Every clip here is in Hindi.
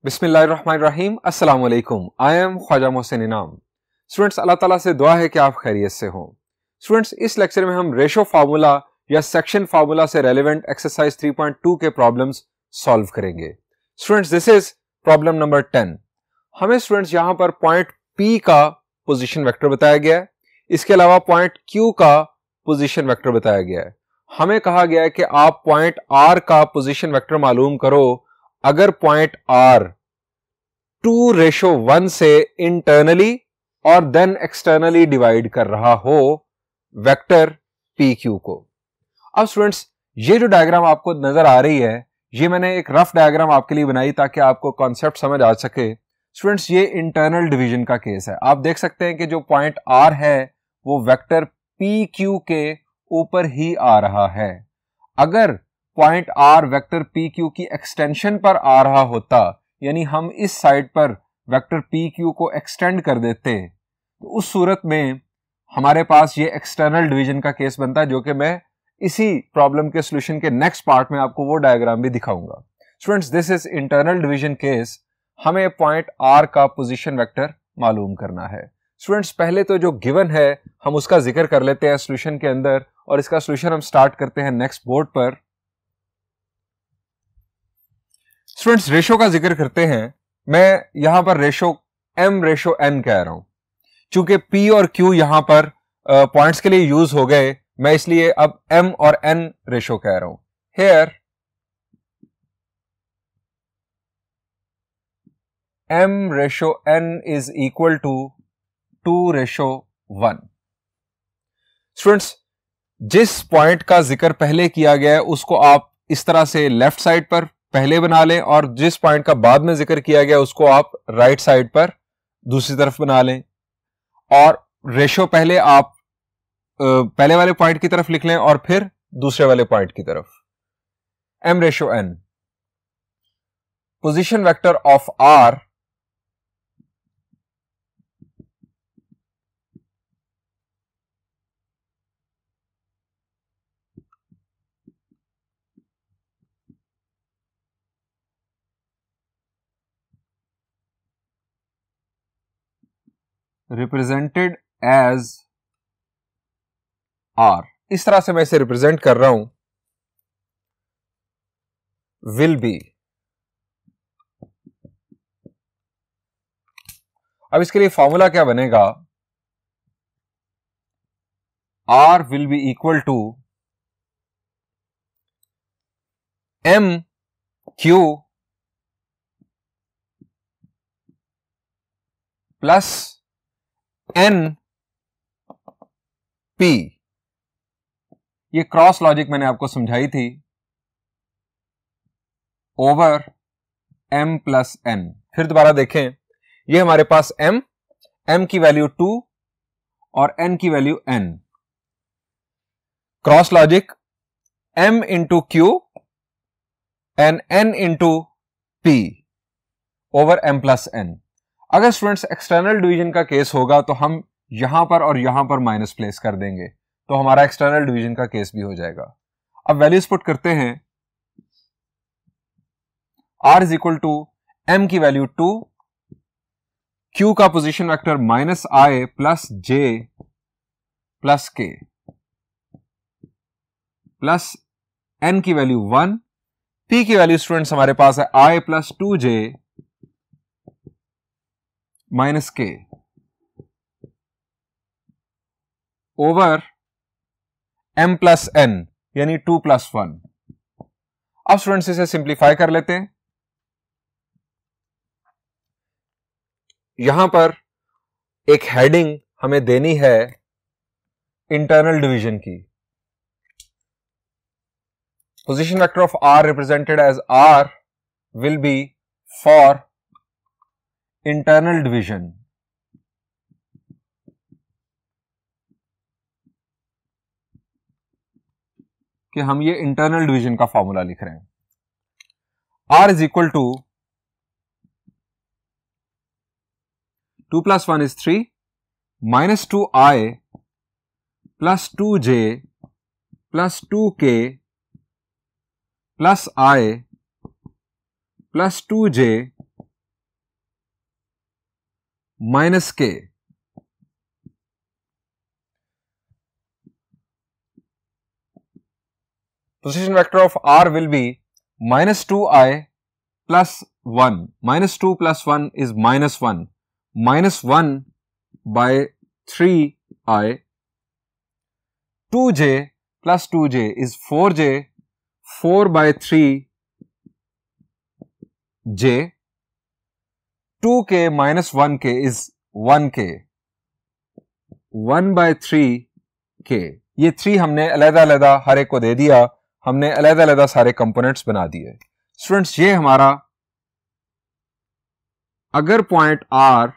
बिस्मिल्लाहिर्रहमानिर्रहीम अस्सलाम वालेकुम। आई एम ख्वाजा मोहसिन इनाम। स्टूडेंट्स, अल्लाह ताला से दुआ है कि आप खैरियत से हों। स्टूडेंट्स, इस लेक्चर में हम रेशो फार्मूला या सेक्शन फार्मूला से रेलेवेंट एक्सरसाइज 3.2 के प्रॉब्लम्स सॉल्व करेंगे। Students, this is problem number 10। हमें स्टूडेंट्स यहां पर पॉइंट P का पोजीशन वेक्टर बताया गया है, इसके अलावा पॉइंट Q का पोजीशन वेक्टर बताया गया है। हमें कहा गया है कि आप पॉइंट R का पोजीशन वेक्टर मालूम करो अगर पॉइंट R 2:1 से इंटरनली और देन एक्सटर्नली डिवाइड कर रहा हो वेक्टर PQ को। अब स्टूडेंट्स, ये जो डायग्राम आपको नजर आ रही है, ये मैंने एक रफ डायग्राम आपके लिए बनाई ताकि आपको कॉन्सेप्ट समझ आ सके। स्टूडेंट्स, ये इंटरनल डिवीजन का केस है। आप देख सकते हैं कि जो पॉइंट R है वो वेक्टर PQ के ऊपर ही आ रहा है। अगर पॉइंट R वेक्टर PQ की एक्सटेंशन पर आ रहा होता, यानी हम इस साइड पर वेक्टर PQ को एक्सटेंड कर देते, तो उस सूरत में हमारे पास ये एक्सटर्नल डिवीजन का केस बनता है, जो कि मैं इसी प्रॉब्लम के सॉल्यूशन के नेक्स्ट पार्ट में आपको वो डायग्राम भी दिखाऊंगा। Students, this is internal division case. हमें पॉइंट R का पोजीशन वेक्टर मालूम करना है। स्टूडेंट्स, पहले तो जो गिवन है हम उसका जिक्र कर लेते हैं सॉल्यूशन के अंदर, और इसका सॉल्यूशन हम स्टार्ट करते हैं नेक्स्ट बोर्ड पर। स्टूडेंट्स, रेशो का जिक्र करते हैं। मैं यहां पर रेशो M/N कह रहा हूं। चूंकि P और Q यहां पर पॉइंट्स के लिए यूज हो गए, मैं इसलिए अब M और N रेशो कह रहा हूं। Here M/N is equal to 2:1। Students, जिस पॉइंट का जिक्र पहले किया गया है उसको आप इस तरह से लेफ्ट साइड पर पहले बना लें, और जिस पॉइंट का बाद में जिक्र किया गया उसको आप राइट साइड पर दूसरी तरफ बना लें। और रेशो पहले आप पहले वाले पॉइंट की तरफ लिख लें और फिर दूसरे वाले पॉइंट की तरफ। M/N, position vector of R represented as R, इस तरह से मैं इसे रिप्रेजेंट कर रहा हूं, विल बी। अब इसके लिए फॉर्मूला क्या बनेगा? R will be equal to MQ plus NP। ये क्रॉस लॉजिक मैंने आपको समझाई थी, ओवर M प्लस N। फिर दोबारा देखें, ये हमारे पास M की वैल्यू 2 और N की value N। Cross logic M into Q and N into P over M plus N। अगर स्टूडेंट्स एक्सटर्नल डिवीजन का केस होगा तो हम यहां पर और यहां पर माइनस प्लेस कर देंगे, तो हमारा एक्सटर्नल डिवीजन का केस भी हो जाएगा। अब वैल्यूज पुट करते हैं। R is equal to M की वैल्यू 2, Q का position vector -I plus J plus K, plus N की वैल्यू 1, P की वैल्यू स्टूडेंट्स हमारे पास है I plus 2J minus K over M plus N, यानी 2 प्लस 1। अब स्टूडेंट्स इसे सिंप्लीफाई कर लेते हैं। यहां पर एक हेडिंग हमें देनी है इंटरनल डिवीजन की। Position vector of R represented as R will be for internal division. कि हम ये इंटरनल डिवीजन का फॉर्मूला लिख रहे हैं। R is equal to 2 plus 1 is 3 minus 2I plus 2J plus 2K plus I plus 2J minus K, position vector of r will be minus 2i plus 1. Minus 2 plus 1 is minus 1. Minus 1 by 3i. 2j plus 2j is 4j. 4 by 3j. 2k minus 1k is 1k. 1 by 3k. ये 3 हमने अलग-अलग हर एक को दे दिया, हमने अलग-अलग सारे कंपोनेंट्स बना दिए। स्टूडेंट्स, ये हमारा, अगर पॉइंट R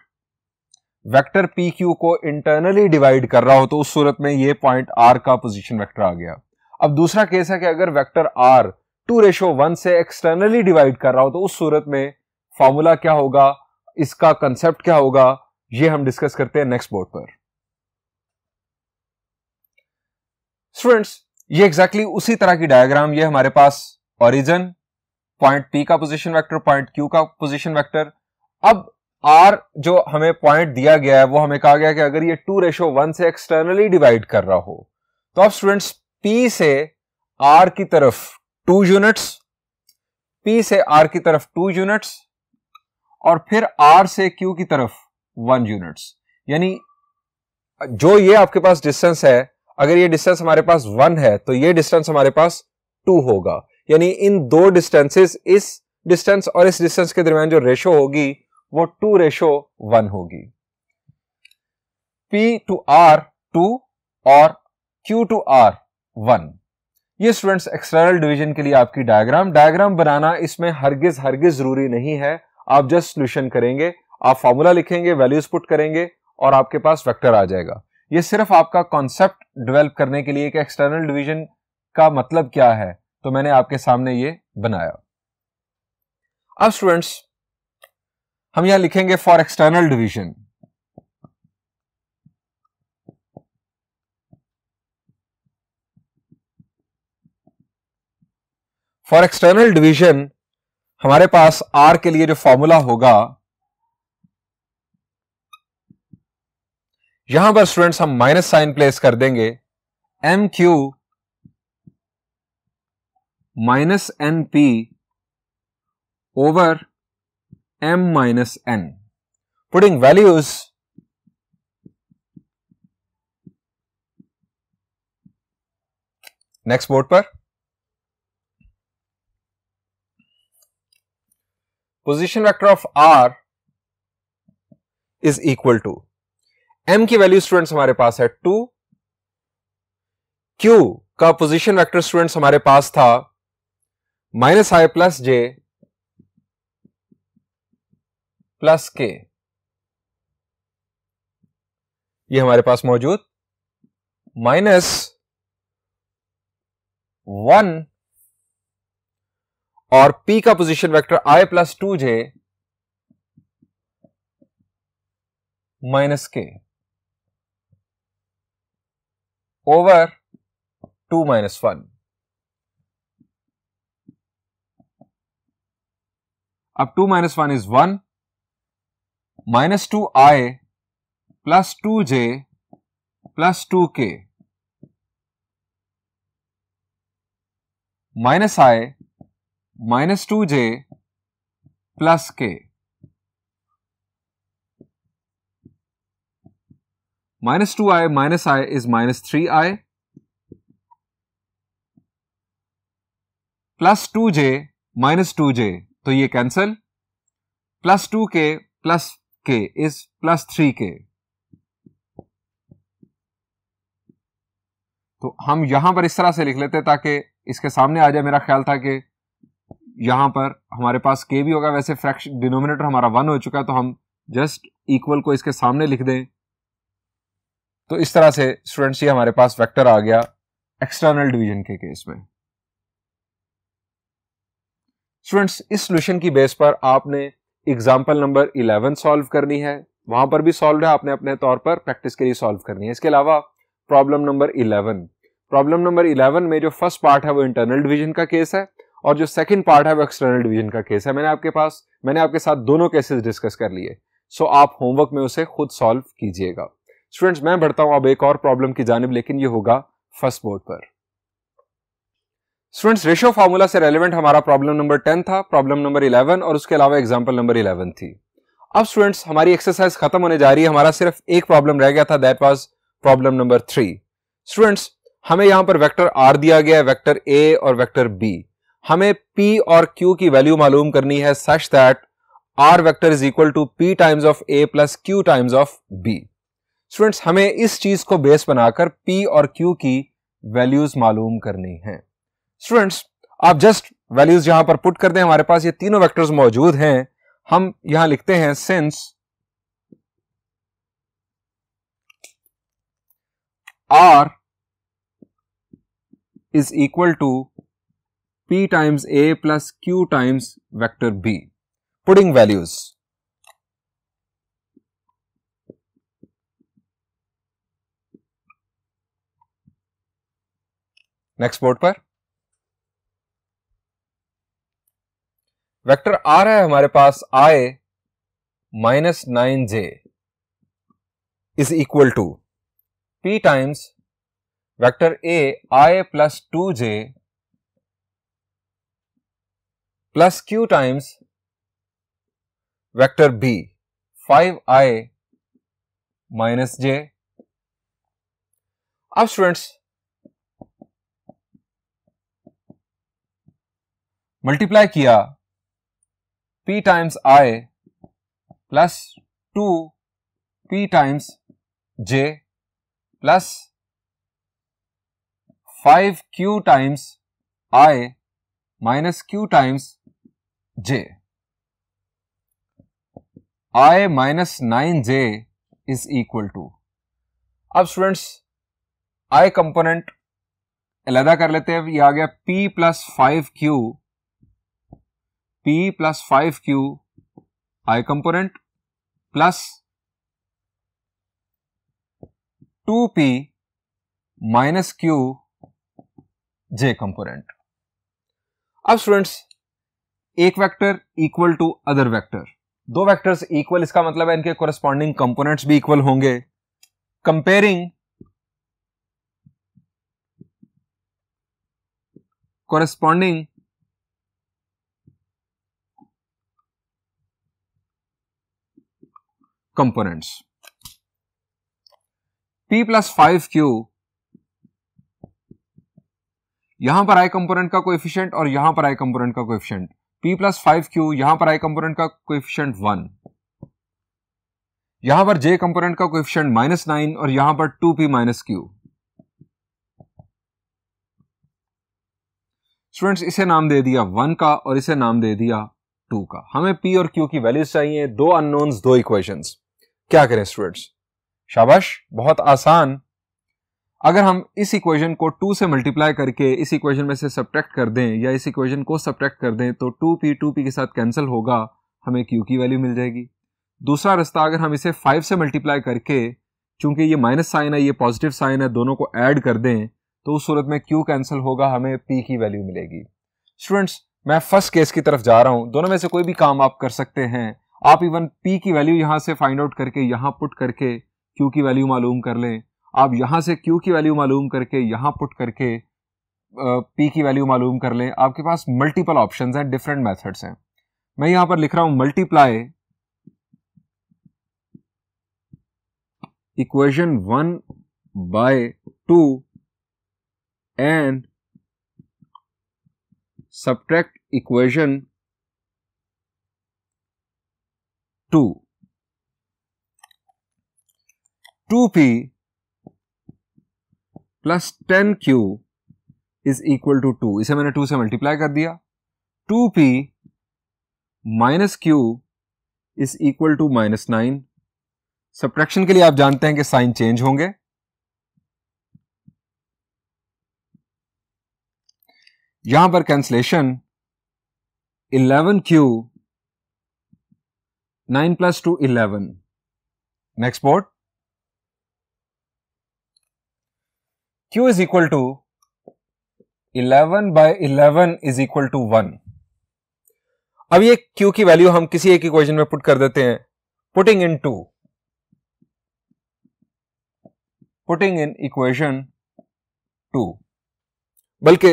वेक्टर PQ को इंटरनली डिवाइड कर रहा हो तो उस सूरत में ये पॉइंट R का पोजीशन वेक्टर आ गया। अब दूसरा केस है कि अगर वेक्टर R 2:1 से एक्सटर्नली डिवाइड कर रहा हो तो उस सूरत में फॉर्मूला क्या होगा, इसका कंसेप्ट क्या होगा, ये हम डिस्कस करते हैं नेक्स्ट बोर्ड पर। स्टूडेंट्स, ये एग्जैक्टली उसी तरह की डायग्राम, ये हमारे पास ओरिजिन, पॉइंट P का पोजीशन वेक्टर, पॉइंट Q का पोजीशन वेक्टर। अब R जो हमें पॉइंट दिया गया है वो हमें कहा गया कि अगर ये 2:1 से एक्सटर्नली डिवाइड कर रहा हो तो अब स्टूडेंट्स P से R की तरफ 2 यूनिट्स, P से R की तरफ 2 यूनिट्स और फिर R से Q की तरफ 1 यूनिट्स। यानी जो ये आपके पास डिस्टेंस है, अगर ये डिस्टेंस हमारे पास 1 है तो ये डिस्टेंस हमारे पास 2 होगा। यानी इन दो डिस्टेंसेस, इस डिस्टेंस और इस डिस्टेंस के दरमियान जो रेशो होगी वो 2:1 होगी। P to R 2 और Q to R 1। ये स्टूडेंट्स एक्सटर्नल डिवीजन के लिए आपकी डायग्राम बनाना इसमें हरगिज जरूरी नहीं है। आप जस्ट सॉल्यूशन करेंगे, आप फॉर्मूला लिखेंगे, वैल्यूज पुट करेंगे और आपके पास वेक्टर आ जाएगा। ये सिर्फ आपका कॉन्सेप्ट डेवलप करने के लिए कि एक्सटर्नल डिवीजन का मतलब क्या है, तो मैंने आपके सामने ये बनाया। अब स्टूडेंट्स, हम यहां लिखेंगे for external division. For external division हमारे पास R के लिए जो फॉर्मूला होगा, यहां पर स्टूडेंट्स हम माइनस साइन प्लेस कर देंगे। MQ minus NP over M minus N. Putting values next board पर, position vector of R is equal to, M की वैल्यू स्टूडेंट्स हमारे पास है 2, Q का पोजीशन वेक्टर स्टूडेंट्स हमारे पास था -i प्लस j प्लस के, ये हमारे पास मौजूद -1 और P का position vector i plus 2j minus के ओवर 2 - 1। अब 2 - 1 is 1, -2i plus 2j plus 2k minus i -2j plus k -2i minus i is -3i plus 2j minus 2j, तो ये cancel, plus 2k plus k is plus 3k। तो हम यहां पर इस तरह से लिख लेते ताकि इसके सामने आ जाए। मेरा ख्याल था कि यहां पर हमारे पास k भी होगा, वैसे फ्रैक्शन डिनोमिनेटर हमारा 1 हो चुका है तो हम जस्ट इक्वल को इसके सामने लिख दें। तो इस तरह से स्टूडेंट्स ये हमारे पास वेक्टर आ गया एक्सटर्नल डिवीजन के केस में। स्टूडेंट्स, इस सॉल्यूशन की बेस पर आपने एग्जाम्पल नंबर 11 सॉल्व करनी है, वहां पर भी सॉल्व है, आपने अपने तौर पर प्रैक्टिस के लिए सॉल्व करनी है। इसके अलावा प्रॉब्लम नंबर 11 में जो फर्स्ट पार्ट है वो इंटरनल डिवीजन का केस है और जो सेकंड पार्ट है वो एक्सटर्नल डिवीजन का केस है। मैंने आपके साथ दोनों केसेस डिस्कस कर लिए। सो आप होमवर्क में उसे खुद सॉल्व कीजिएगा। स्टूडेंट्स, मैं बढ़ता हूं अब एक और प्रॉब्लम की जानिब, लेकिन ये होगा फर्स्ट बोर्ड पर। स्टूडेंट्स, रेशियो फार्मूला से रेलेवेंट हमारा प्रॉब्लम नंबर 10 था, प्रॉब्लम नंबर 11 और उसके अलावा एग्जांपल नंबर 11 थी। अब स्टूडेंट्स, हमारी एक्सरसाइज खत्म होने जा रही है, हमारा सिर्फ एक प्रॉब्लम रह गया था, that was problem number 3। Students, हमें यहां पर वेक्टर आर दिया गया है, वेक्टर ए और वेक्टर बी। हमें पी और क्यू की वैल्यू मालूम करनी है such that R vector is equal to P times of A plus Q times of B. Students, हमें इस चीज को बेस बनाकर पी और क्यू की वैल्यूज मालूम करनी है। स्टूडेंट्स, आप जस्ट वैल्यूज यहां पर पुट कर दें, हमारे पास ये तीनों वेक्टर्स मौजूद हैं। हम यहां लिखते हैं since R is equal to P times A plus Q times vector B. Putting values. Next board पर वेक्टर R है हमारे पास I minus 9J is equal to P times vector A I plus 2J plus Q times vector B 5I minus J। अब स्टूडेंट्स, मल्टीप्लाई किया P times I plus 2P times J plus 5Q times I minus Q times J। I minus 9J is equal to, अब स्टूडेंट्स I कंपोनेंट अलहदा कर लेते हैं, ये आ गया P plus 5Q, P plus 5Q I component plus 2P minus Q J component. अब स्टूडेंट्स, एक vector equal to other vector, दो वेक्टर्स इक्वल, इसका मतलब है इनके कोरेस्पॉन्डिंग कंपोनेंट्स भी इक्वल होंगे। Comparing corresponding components, P plus 5Q, यहां पर I कंपोनेंट का कोएफिशिएंट और यहां पर I कंपोनेंट का कोएफिशिएंट, P प्लस 5Q, यहां पर I कंपोनेंट का कोएफिशिएंट 1, यहां पर J कंपोनेंट का कोएफिशिएंट माइनस 9 और यहां पर 2P माइनस Q। स्टूडेंट्स, इसे नाम दे दिया 1 का और इसे नाम दे दिया 2 का। हमें P और Q की वैल्यूज चाहिए, दो अननोन्स, दो इक्वेशंस। क्या करें स्टूडेंट्स? शाबाश, बहुत आसान। अगर हम इस इक्वेशन को 2 से मल्टीप्लाई करके इस इक्वेशन में से सब्ट्रैक्ट कर दें या इस इक्वेशन को सब्ट्रैक्ट कर दें तो 2P के साथ कैंसिल होगा, हमें Q की वैल्यू मिल जाएगी। दूसरा रास्ता, अगर हम इसे 5 से मल्टीप्लाई करके, चूंकि ये माइनस साइन है ये पॉजिटिव साइन है, दोनों को ऐड कर दें तो उस सूरत में Q कैंसिल होगा, हमें P की वैल्यू मिलेगी। स्टूडेंट्स, मैं फर्स्ट केस की तरफ जा रहा हूं, दोनों में से कोई भी काम आप कर सकते हैं। आप इवन P की वैल्यू यहां से फाइंड आउट करके यहां पुट करके Q की वैल्यू मालूम कर लें, आप यहां से Q की वैल्यू मालूम करके यहां पुट करके P की वैल्यू मालूम कर लें। आपके पास मल्टीपल ऑप्शंस हैं, डिफरेंट मेथड्स हैं। मैं यहां पर लिख रहा हूं multiply equation 1 by 2 and subtract equation 2। 2P plus 10Q is equal to 2, इसे मैंने 2 से मल्टीप्लाई कर दिया। 2P minus Q is equal to minus 9। Subtraction के लिए आप जानते हैं कि साइन चेंज होंगे। यहां पर cancellation 11Q 9 plus 2 11। Next board, Q is equal to 11 by 11 is equal to 1। अब ये Q की वैल्यू हम किसी एक इक्वेशन में पुट कर देते हैं। पुटिंग इन इक्वेशन 2, बल्कि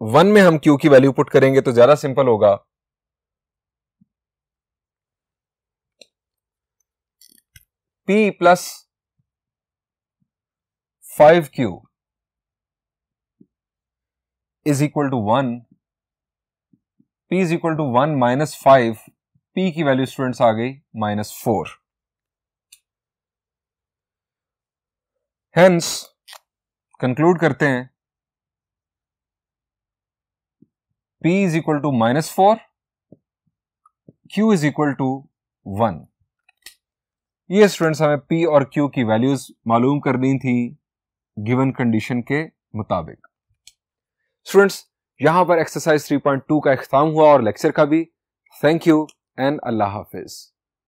1 में हम Q की वैल्यू पुट करेंगे तो ज्यादा सिंपल होगा। P plus 5Q is equal to 1, P is equal to 1 minus 5, P की वैल्यू स्टूडेंट्स आ गई -4। हेंस कंक्लूड करते हैं P is equal to -4, Q is equal to 1। ये स्टूडेंट्स हमें P और Q की वैल्यूज मालूम करनी थी गिवन कंडीशन के मुताबिक। स्टूडेंट्स यहां पर एक्सरसाइज 3.2 का इख्तिताम हुआ और लेक्चर का भी। Thank you and Allah Hafiz.